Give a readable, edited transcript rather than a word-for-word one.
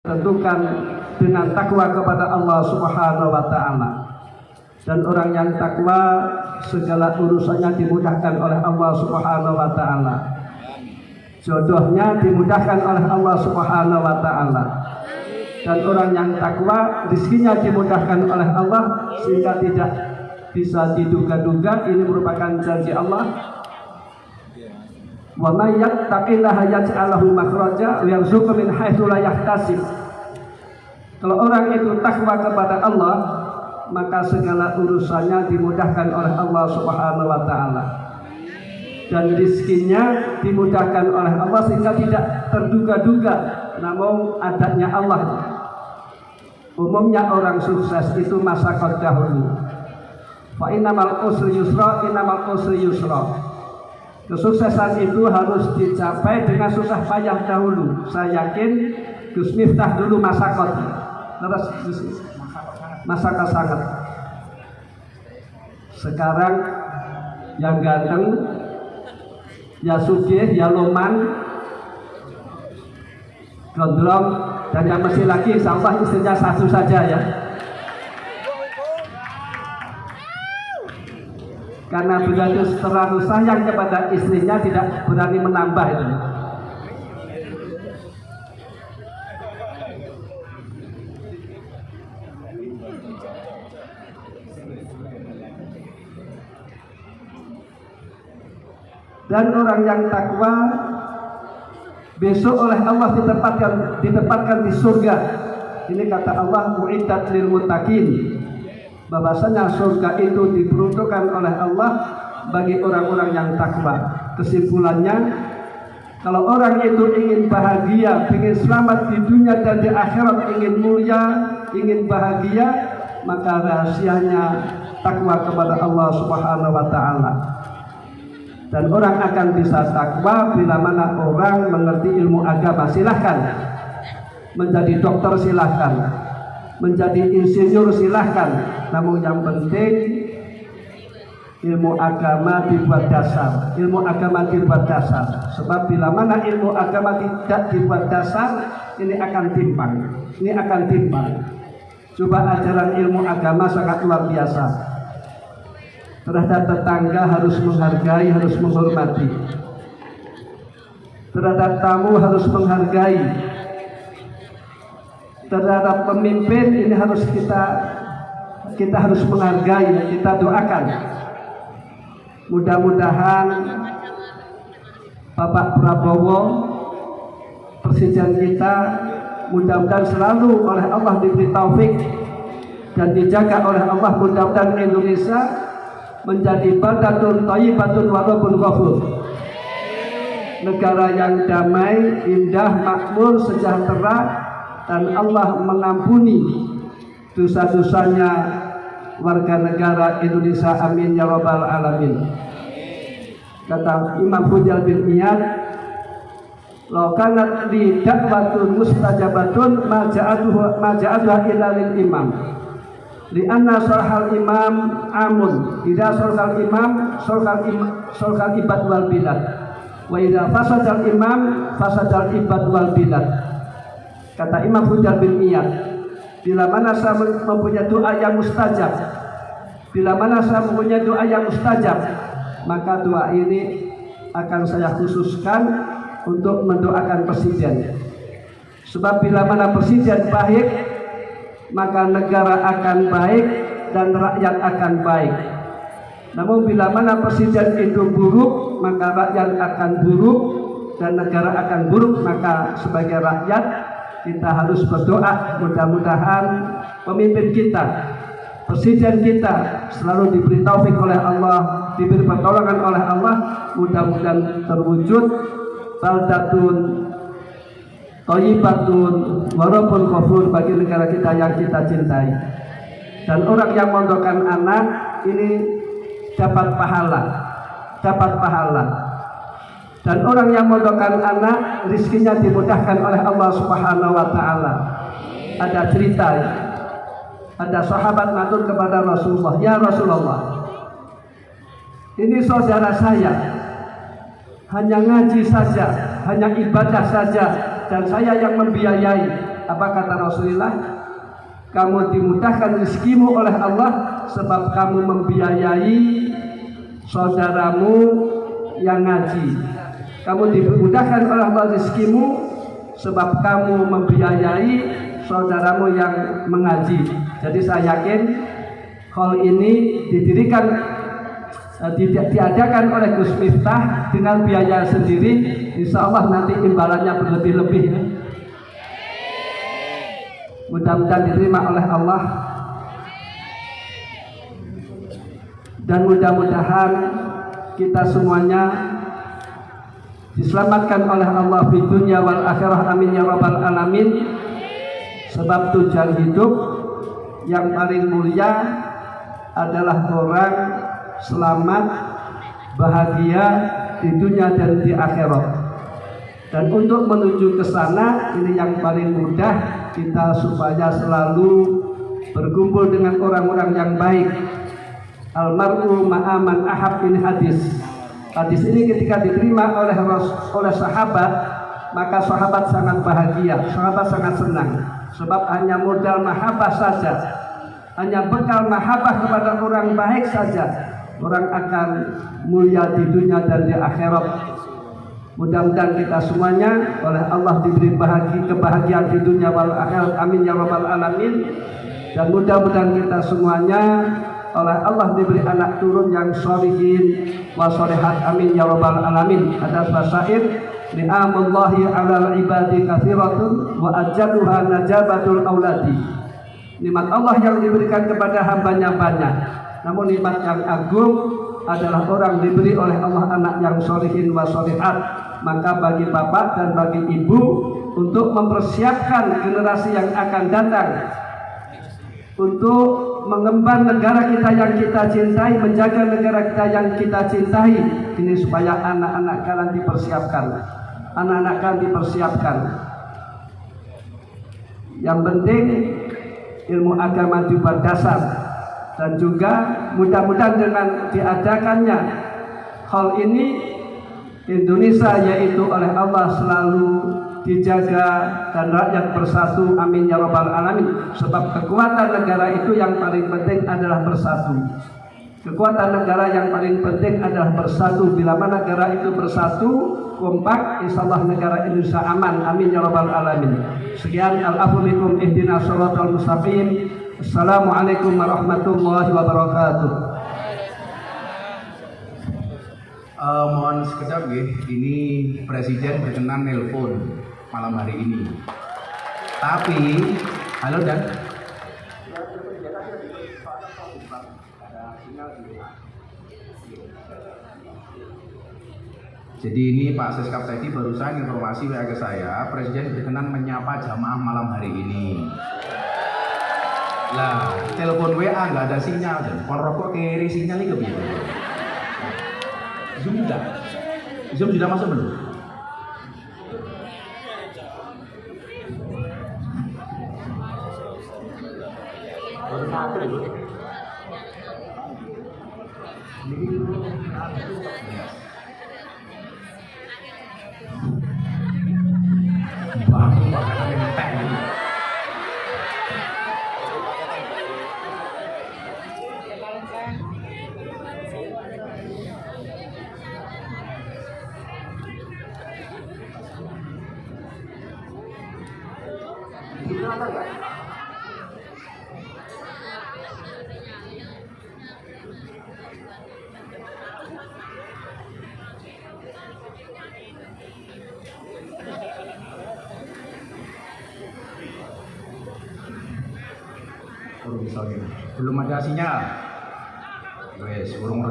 tentukan dengan takwa kepada Allah Subhanahu wa taala. Dan orang yang takwa segala urusannya dimudahkan oleh Allah Subhanahu wa taala. Jodohnya dimudahkan oleh Allah Subhanahu wa taala. Dan orang yang takwa rizkinya dimudahkan oleh Allah sehingga tidak bisa diduga-duga. Ini merupakan janji Allah. Wa may yattaqillaha yaj'al lahu makhraja wa yarzuqhu min haitsu la yahtasib. Kalau orang itu takwa kepada Allah, maka segala urusannya dimudahkan oleh Allah Subhanahu wa taala. Dan rizkinya dimudahkan oleh Allah sehingga tidak terduga-duga, namun adanya Allah. Umumnya orang sukses itu masyarakat dahulu. Fa innamal usri yusra, innamal usri yusra. Kesuksesan itu harus dicapai dengan susah payah dahulu. Saya yakin Gus Miftah dulu masyarakat. Terus masyarakat sangat. Sekarang yang ganteng, ya sugih, ya loman, gondrong, dan yang masih lagi insya Allah istrinya satu saja ya. Karena beliau terlalu sayang kepada istrinya, tidak berani menambah itu. Dan orang yang takwa besok oleh Allah ditempatkan di surga. Ini kata Allah, mu'iddat lil muttaqin. Bahwasanya surga itu diperuntukkan oleh Allah bagi orang-orang yang takwa. Kesimpulannya, kalau orang itu ingin bahagia, ingin selamat di dunia dan di akhirat, ingin mulia, ingin bahagia, maka rahasianya takwa kepada Allah Subhanahu wa taala. Dan orang akan bisa takwa bila mana orang mengerti ilmu agama. Silahkan menjadi dokter, silahkan menjadi insinyur, silahkan. Namun yang penting ilmu agama dibuat dasar. Ilmu agama dibuat dasar. Sebab bila mana ilmu agama tidak dibuat dasar, ini akan timpang. Ini akan timpang. Coba ajaran ilmu agama sangat luar biasa. Terhadap tetangga harus menghargai, harus menghormati. Terhadap tamu harus menghargai. Terhadap pemimpin ini harus kita harus menghargai, kita doakan. Mudah-mudahan Bapak Prabowo, presiden kita, mudah-mudahan selalu oleh Allah diberi taufik dan dijaga oleh Allah. Mudah-mudahan Indonesia menjadi baldatun thayyibatun wa rabbun ghafur. Negara yang damai, indah, makmur, sejahtera, dan Allah mengampuni dosa-dosanya warga negara Indonesia. Amin ya rabbal alamin. Kata Imam Fudayl bin Iyad, "Law kanat li da'watun mustajabatun ma ja'atuha illa lil imam. Lianna sarhal imam amun. Idza sarhal imam sarhal ibad wal bilad. Wa idza fasadal imam fasadal ibad wal bilad." Kata Imam Fudayl bin Iyad, bila mana saya mempunyai doa yang mustajab, bila mana saya mempunyai doa yang mustajab, maka doa ini akan saya khususkan untuk mendoakan presiden. Sebab bila mana presiden baik, maka negara akan baik dan rakyat akan baik. Namun bila mana presiden itu buruk, maka rakyat akan buruk dan negara akan buruk. Maka sebagai rakyat kita harus berdoa, mudah-mudahan pemimpin kita, presiden kita selalu diberi taufik oleh Allah, diberi pertolongan oleh Allah. Mudah-mudahan terwujud baldatun thayyibatun wa rabbun ghafur bagi negara kita yang kita cintai. Dan orang yang mondokkan anak ini dapat pahala, dapat pahala. Dan orang yang mondokkan anak rizkinya dimudahkan oleh Allah Subhanahu wa taala. Ada cerita, ada sahabat matur kepada Rasulullah, "Ya Rasulullah, ini saudara saya hanya ngaji saja, hanya ibadah saja, dan saya yang membiayai. apa kata Rasulullah? Kamu dimudahkan rezekimu oleh Allah sebab kamu membiayai saudaramu yang ngaji. Kamu dimudahkan oleh Allah rezekimu sebab kamu membiayai saudaramu yang mengaji. Jadi saya yakin hal ini diadakan oleh Gus Miftah dengan biaya sendiri. Insya Allah nanti imbalannya berlebih-lebih. Mudah-mudahan diterima oleh Allah, dan mudah-mudahan kita semuanya diselamatkan oleh Allah di dunia wal akhirah. Amin ya rabbal alamin. Sebab tujuan hidup yang paling mulia adalah orang selamat, bahagia di dunia dan di akhirat. Dan untuk menuju ke sana, ini yang paling mudah kita supaya selalu berkumpul dengan orang-orang yang baik. Almar'u ma'aman ahab, ini hadis. Hadis ini ketika diterima oleh sahabat, maka sahabat sangat bahagia, sahabat sangat senang. Sebab hanya modal mahabbah saja, hanya bekal mahabbah kepada orang baik saja, orang akan mulia di dunia dan di akhirat. Mudah-mudahan kita semuanya oleh Allah diberi kebahagiaan di dunia wal akhirat. Amin ya rabbal alamin. Dan mudah-mudahan kita semuanya oleh Allah diberi anak turun yang sholihin wa sholihat. Amin ya rabbal alamin. Ada basair, ni'amullahi 'alal ibadi katsiratun wa ajaluha najabatul auladi. Nikmat Allah yang diberikan kepada hambanya banyak, namun nikmat yang agung adalah orang diberi oleh Allah anak yang sholihin wa sholihat. Maka bagi bapak dan bagi ibu untuk mempersiapkan generasi yang akan datang, untuk mengemban negara kita yang kita cintai, menjaga negara kita yang kita cintai, ini supaya anak-anak kalian dipersiapkan. Anak-anak kalian dipersiapkan. Yang penting ilmu agama di dasar, dan juga mudah-mudahan dengan diadakannya hal ini, Indonesia yaitu oleh Allah selalu dijaga dan rakyat bersatu. Amin ya rabbal alamin. Sebab kekuatan negara itu yang paling penting adalah bersatu. Kekuatan negara yang paling penting adalah bersatu. Bila mana negara itu bersatu, kompak, insyaallah negara Indonesia aman. Amin ya rabbal alamin. Sekian, al-afwu minkum, ihdinas shiratal mustaqim. Assalamualaikum warahmatullahi wabarakatuh. Mohon sekejap ya, ini Presiden berkenan nelpon malam hari ini. Tapi, halo Dan. Jadi ini Pak Seskap tadi barusan informasi WA ke saya, Presiden berkenan menyapa jamaah malam hari ini. Lah, telepon WA nggak ada sinyal dan kalau rokok kiri sinyal ini kebiasa. Zoom sudah masuk belum? Baru satu dulu. Bangun bakal mentek ini. Belum ada sinyal. Wes, burung